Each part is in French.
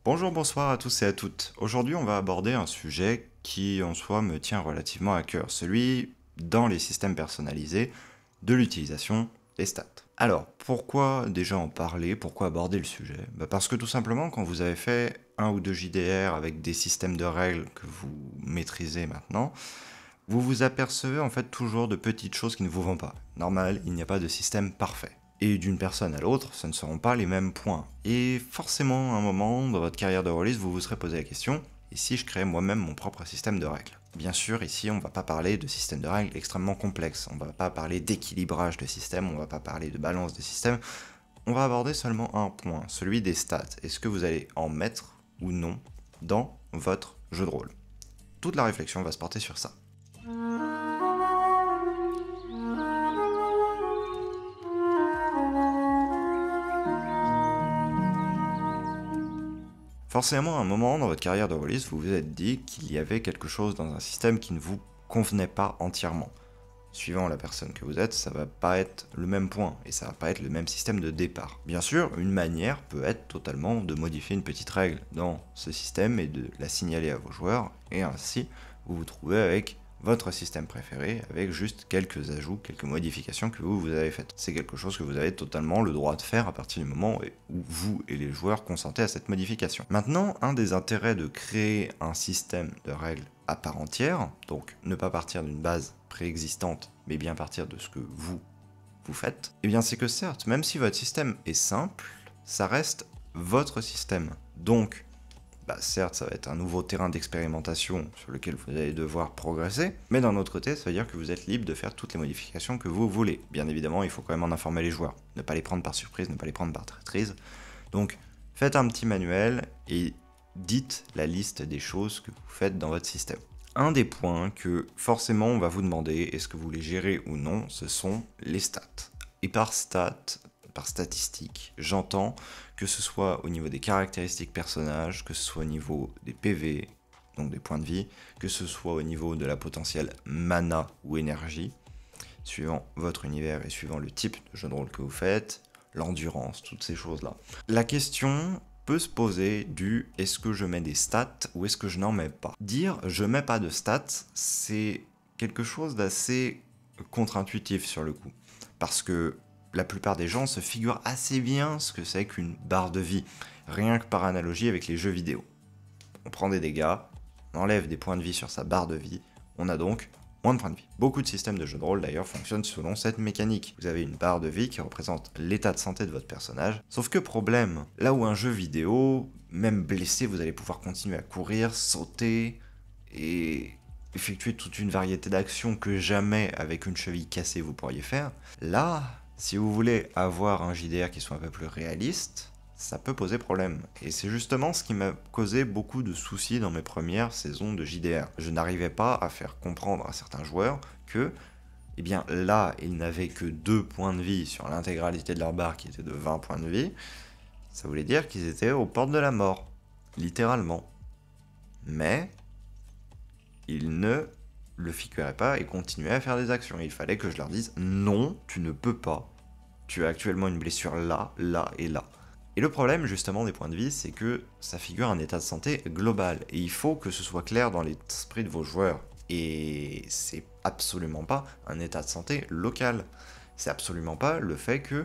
Bonjour, bonsoir à tous et à toutes. Aujourd'hui, on va aborder un sujet qui, en soi, me tient relativement à cœur, celui, dans les systèmes personnalisés, de l'utilisation des stats. Alors, pourquoi déjà en parler? Pourquoi aborder le sujet? Parce que tout simplement, quand vous avez fait un ou deux JDR avec des systèmes de règles que vous maîtrisez maintenant, vous vous apercevez en fait toujours de petites choses qui ne vous vont pas. Normal, il n'y a pas de système parfait. Et d'une personne à l'autre, ce ne seront pas les mêmes points. Et forcément, à un moment dans votre carrière de rôliste, vous vous serez posé la question, et si je créais moi-même mon propre système de règles? Bien sûr, ici, on ne va pas parler de système de règles extrêmement complexe, on ne va pas parler d'équilibrage de système, on ne va pas parler de balance de système, on va aborder seulement un point, celui des stats. Est-ce que vous allez en mettre ou non dans votre jeu de rôle? Toute la réflexion va se porter sur ça. Forcément, à un moment dans votre carrière de rôliste, vous vous êtes dit qu'il y avait quelque chose dans un système qui ne vous convenait pas entièrement. Suivant la personne que vous êtes, ça va pas être le même point, et ça va pas être le même système de départ. Bien sûr, une manière peut être totalement de modifier une petite règle dans ce système et de la signaler à vos joueurs, et ainsi vous vous trouvez avec votre système préféré, avec juste quelques ajouts, quelques modifications que vous avez faites. C'est quelque chose que vous avez totalement le droit de faire à partir du moment où vous et les joueurs consentez à cette modification. Maintenant, un des intérêts de créer un système de règles à part entière, donc ne pas partir d'une base préexistante, mais bien partir de ce que vous faites, eh bien c'est que certes, même si votre système est simple, ça reste votre système. Donc, certes, ça va être un nouveau terrain d'expérimentation sur lequel vous allez devoir progresser, mais d'un autre côté, ça veut dire que vous êtes libre de faire toutes les modifications que vous voulez. Bien évidemment, il faut quand même en informer les joueurs, ne pas les prendre par surprise, ne pas les prendre par traîtrise. Donc, faites un petit manuel et dites la liste des choses que vous faites dans votre système. Un des points que forcément on va vous demander, est-ce que vous les gérez ou non, ce sont les stats. Et par statistique, j'entends que ce soit au niveau des caractéristiques personnages, que ce soit au niveau des PV, donc des points de vie, que ce soit au niveau de la potentielle mana ou énergie, suivant votre univers et suivant le type de jeu de rôle que vous faites, l'endurance, toutes ces choses-là. La question peut se poser du est-ce que je mets des stats ou est-ce que je n'en mets pas. Dire je mets pas de stats, c'est quelque chose d'assez contre-intuitif sur le coup. Parce que la plupart des gens se figurent assez bien ce que c'est qu'une barre de vie, rien que par analogie avec les jeux vidéo. On prend des dégâts, on enlève des points de vie sur sa barre de vie, on a donc moins de points de vie. Beaucoup de systèmes de jeux de rôle d'ailleurs fonctionnent selon cette mécanique. Vous avez une barre de vie qui représente l'état de santé de votre personnage. Sauf que problème, là où un jeu vidéo, même blessé, vous allez pouvoir continuer à courir, sauter et effectuer toute une variété d'actions que jamais avec une cheville cassée vous pourriez faire. Là, si vous voulez avoir un JDR qui soit un peu plus réaliste, ça peut poser problème. Et c'est justement ce qui m'a causé beaucoup de soucis dans mes premières saisons de JDR. Je n'arrivais pas à faire comprendre à certains joueurs que, eh bien là, ils n'avaient que 2 points de vie sur l'intégralité de leur barre qui était de 20 points de vie. Ça voulait dire qu'ils étaient aux portes de la mort, littéralement. Mais ils ne le figuraient pas et continuaient à faire des actions. Et il fallait que je leur dise non, tu ne peux pas. Tu as actuellement une blessure là, là et là. Et le problème justement des points de vie, c'est que ça figure un état de santé global, et il faut que ce soit clair dans l'esprit de vos joueurs. Et c'est absolument pas un état de santé local. C'est absolument pas le fait que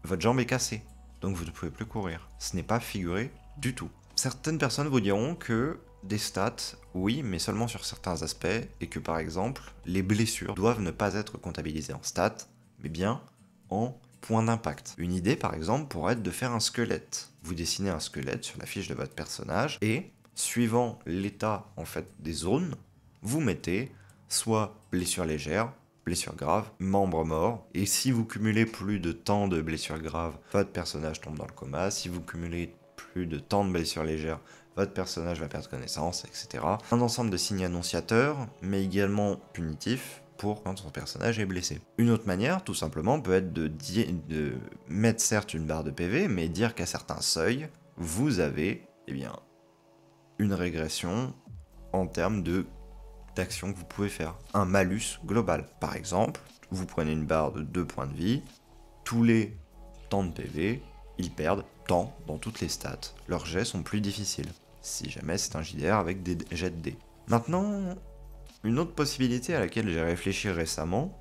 votre jambe est cassée, donc vous ne pouvez plus courir. Ce n'est pas figuré du tout. Certaines personnes vous diront que des stats, oui, mais seulement sur certains aspects, et que par exemple, les blessures doivent ne pas être comptabilisées en stats, mais bien en point d'impact. Une idée, par exemple, pourrait être de faire un squelette. Vous dessinez un squelette sur la fiche de votre personnage et, suivant l'état en fait des zones, vous mettez soit blessure légère, blessure grave, membre mort, et si vous cumulez plus de temps de blessure grave, votre personnage tombe dans le coma. Si vous cumulez plus de temps de blessure légère, votre personnage va perdre connaissance, etc. Un ensemble de signes annonciateurs, mais également punitifs, pour quand son personnage est blessé. Une autre manière, tout simplement, peut être de mettre certes une barre de PV, mais dire qu'à certains seuils, vous avez, eh bien, une régression en termes d'actions que vous pouvez faire. Un malus global. Par exemple, vous prenez une barre de 2 points de vie, tous les temps de PV, ils perdent tant dans toutes les stats, leurs jets sont plus difficiles, si jamais c'est un JDR avec des jets de dés. Maintenant, une autre possibilité à laquelle j'ai réfléchi récemment,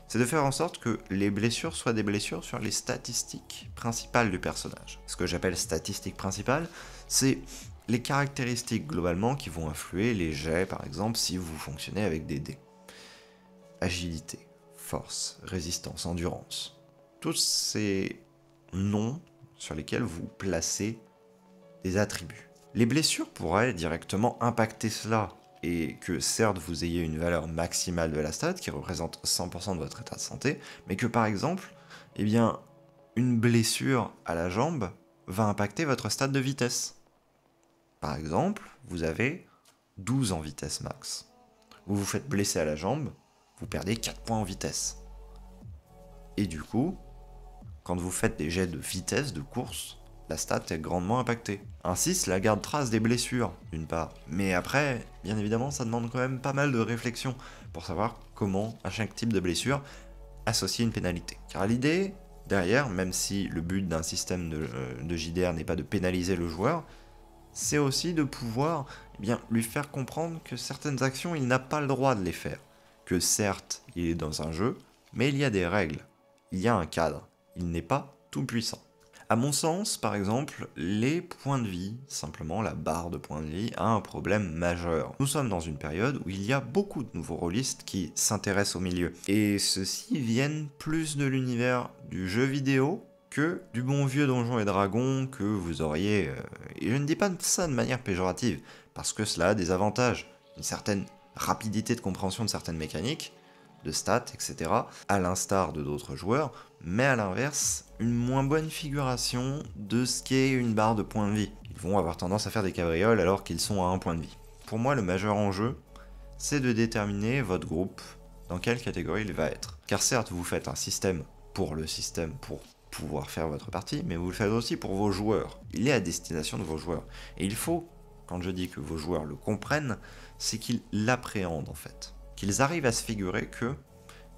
c'est de faire en sorte que les blessures soient des blessures sur les statistiques principales du personnage. Ce que j'appelle statistiques principales, c'est les caractéristiques globalement qui vont influer les jets, par exemple, si vous fonctionnez avec des dés. Agilité, force, résistance, endurance. Tous ces noms sur lesquels vous placez des attributs. Les blessures pourraient directement impacter cela, et que certes vous ayez une valeur maximale de la stat qui représente 100% de votre état de santé, mais que par exemple, eh bien, une blessure à la jambe va impacter votre stat de vitesse. Par exemple, vous avez 12 en vitesse max. Vous vous faites blesser à la jambe, vous perdez 4 points en vitesse. Et du coup, quand vous faites des jets de vitesse, de course, la stat est grandement impactée. Ainsi, cela garde trace des blessures, d'une part. Mais après, bien évidemment, ça demande quand même pas mal de réflexion pour savoir comment, à chaque type de blessure, associer une pénalité. Car l'idée, derrière, même si le but d'un système de JDR n'est pas de pénaliser le joueur, c'est aussi de pouvoir lui faire comprendre que certaines actions, il n'a pas le droit de les faire. Que certes, il est dans un jeu, mais il y a des règles. Il y a un cadre. Il n'est pas tout puissant. À mon sens, par exemple, les points de vie, simplement la barre de points de vie, a un problème majeur. Nous sommes dans une période où il y a beaucoup de nouveaux rôlistes qui s'intéressent au milieu. Et ceux-ci viennent plus de l'univers du jeu vidéo que du bon vieux Donjons et Dragons que vous auriez... Et je ne dis pas ça de manière péjorative, parce que cela a des avantages. Une certaine rapidité de compréhension de certaines mécaniques, de stats, etc., à l'instar de d'autres joueurs, mais à l'inverse, une moins bonne figuration de ce qu'est une barre de points de vie. Ils vont avoir tendance à faire des cabrioles alors qu'ils sont à un point de vie. Pour moi, le majeur enjeu, c'est de déterminer votre groupe dans quelle catégorie il va être. Car certes, vous faites un système pour le système, pour pouvoir faire votre partie, mais vous le faites aussi pour vos joueurs. Il est à destination de vos joueurs. Et il faut, quand je dis que vos joueurs le comprennent, c'est qu'ils l'appréhendent en fait. Qu'ils arrivent à se figurer que,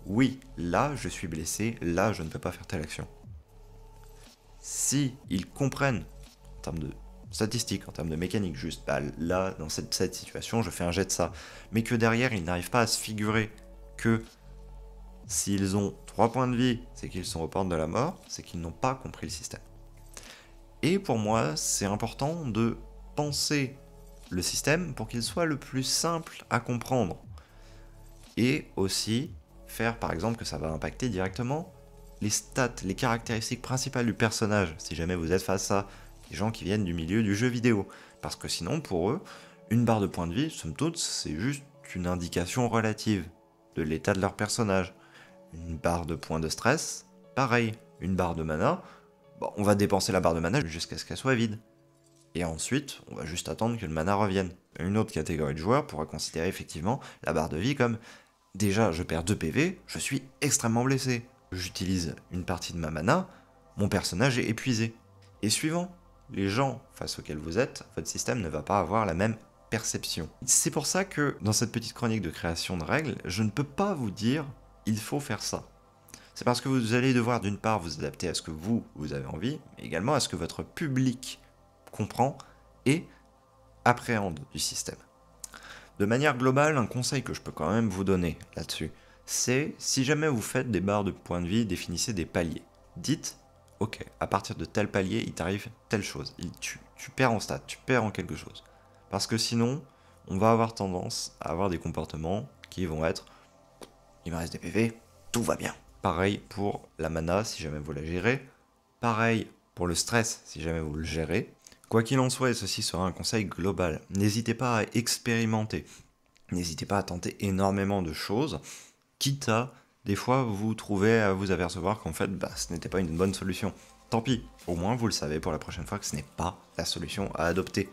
oui, là je suis blessé, là je ne peux pas faire telle action. Si ils comprennent, en termes de statistiques, en termes de mécanique juste, bah là, dans cette situation, je fais un jet de ça, mais que derrière, ils n'arrivent pas à se figurer que s'ils ont 3 points de vie, c'est qu'ils sont aux portes de la mort, c'est qu'ils n'ont pas compris le système. Et pour moi, c'est important de penser le système pour qu'il soit le plus simple à comprendre. Et aussi faire par exemple que ça va impacter directement les stats, les caractéristiques principales du personnage, si jamais vous êtes face à des gens qui viennent du milieu du jeu vidéo. Parce que sinon, pour eux, une barre de points de vie, somme toute, c'est juste une indication relative de l'état de leur personnage. Une barre de points de stress, pareil. Une barre de mana, bon, on va dépenser la barre de mana jusqu'à ce qu'elle soit vide. Et ensuite, on va juste attendre que le mana revienne. Une autre catégorie de joueurs pourra considérer effectivement la barre de vie comme déjà, je perds 2 PV, je suis extrêmement blessé. J'utilise une partie de ma mana, mon personnage est épuisé. Et suivant les gens face auxquels vous êtes, votre système ne va pas avoir la même perception. C'est pour ça que, dans cette petite chronique de création de règles, je ne peux pas vous dire « il faut faire ça ». C'est parce que vous allez devoir d'une part vous adapter à ce que vous avez envie, mais également à ce que votre public comprend et appréhende du système. De manière globale, un conseil que je peux quand même vous donner là-dessus, c'est si jamais vous faites des barres de points de vie, définissez des paliers. Dites, ok, à partir de tel palier, il t'arrive telle chose. Tu perds en stats, tu perds en quelque chose. Parce que sinon, on va avoir tendance à avoir des comportements qui vont être, il me reste des PV, tout va bien. Pareil pour la mana, si jamais vous la gérez. Pareil pour le stress, si jamais vous le gérez. Quoi qu'il en soit, et ceci sera un conseil global, n'hésitez pas à expérimenter. N'hésitez pas à tenter énormément de choses, quitte à, des fois, vous trouver à vous apercevoir qu'en fait, ce n'était pas une bonne solution. Tant pis, au moins vous le savez pour la prochaine fois que ce n'est pas la solution à adopter.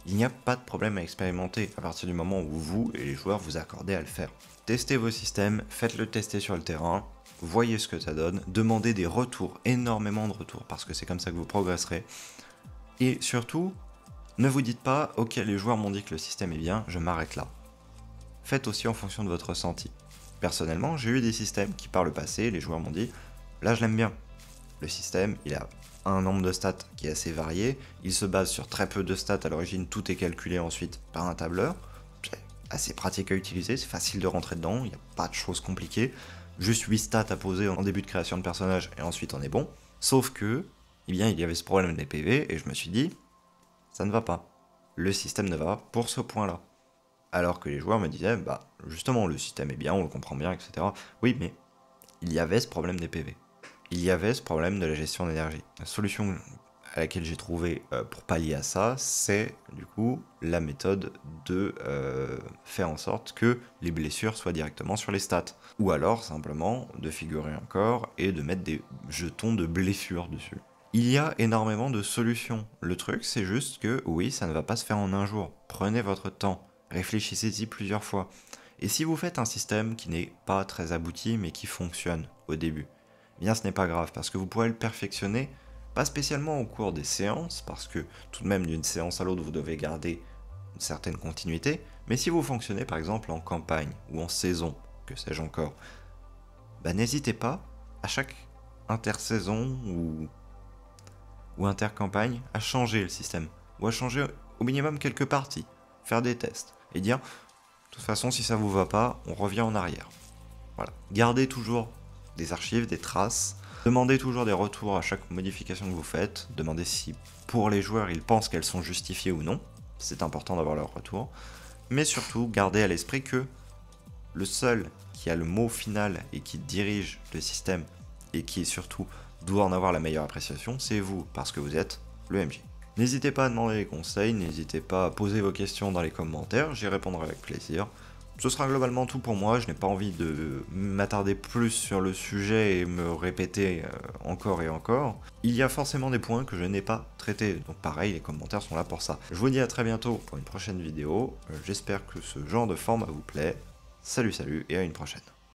Il n'y a pas de problème à expérimenter à partir du moment où vous et les joueurs vous accordez à le faire. Testez vos systèmes, faites-le tester sur le terrain, voyez ce que ça donne, demandez des retours, énormément de retours, parce que c'est comme ça que vous progresserez. Et surtout, ne vous dites pas « Ok, les joueurs m'ont dit que le système est bien, je m'arrête là ». Faites aussi en fonction de votre ressenti. Personnellement, j'ai eu des systèmes qui par le passé, les joueurs m'ont dit « Là, je l'aime bien ». Le système, il a un nombre de stats qui est assez varié, il se base sur très peu de stats à l'origine, tout est calculé ensuite par un tableur, c'est assez pratique à utiliser, c'est facile de rentrer dedans, il n'y a pas de choses compliquées, juste 8 stats à poser en début de création de personnage et ensuite on est bon, sauf que, eh bien, il y avait ce problème des PV et je me suis dit, ça ne va pas, le système ne va pas pour ce point-là. Alors que les joueurs me disaient, bah justement le système est bien, on le comprend bien, etc. Oui, mais il y avait ce problème des PV. Il y avait ce problème de la gestion d'énergie. La solution à laquelle j'ai trouvé pour pallier à ça, c'est du coup la méthode de faire en sorte que les blessures soient directement sur les stats. Ou alors simplement de figurer un corps et de mettre des jetons de blessure dessus. Il y a énormément de solutions. Le truc, c'est juste que oui, ça ne va pas se faire en un jour. Prenez votre temps, réfléchissez-y plusieurs fois. Et si vous faites un système qui n'est pas très abouti mais qui fonctionne au début, eh bien ce n'est pas grave parce que vous pourrez le perfectionner, pas spécialement au cours des séances, parce que tout de même d'une séance à l'autre vous devez garder une certaine continuité, mais si vous fonctionnez par exemple en campagne ou en saison, que sais-je encore, bah n'hésitez pas à chaque intersaison ou intercampagne à changer le système, ou à changer au minimum quelques parties, faire des tests, et dire, de toute façon si ça vous va pas, on revient en arrière. Voilà. Gardez toujours des archives, des traces, demandez toujours des retours à chaque modification que vous faites, demandez si pour les joueurs ils pensent qu'elles sont justifiées ou non, c'est important d'avoir leur retour, mais surtout gardez à l'esprit que le seul qui a le mot final et qui dirige le système et qui surtout doit en avoir la meilleure appréciation, c'est vous, parce que vous êtes le MJ. N'hésitez pas à demander des conseils, n'hésitez pas à poser vos questions dans les commentaires, j'y répondrai avec plaisir. Ce sera globalement tout pour moi, je n'ai pas envie de m'attarder plus sur le sujet et me répéter encore et encore. Il y a forcément des points que je n'ai pas traités, donc pareil, les commentaires sont là pour ça. Je vous dis à très bientôt pour une prochaine vidéo, j'espère que ce genre de format vous plaît. Salut et à une prochaine.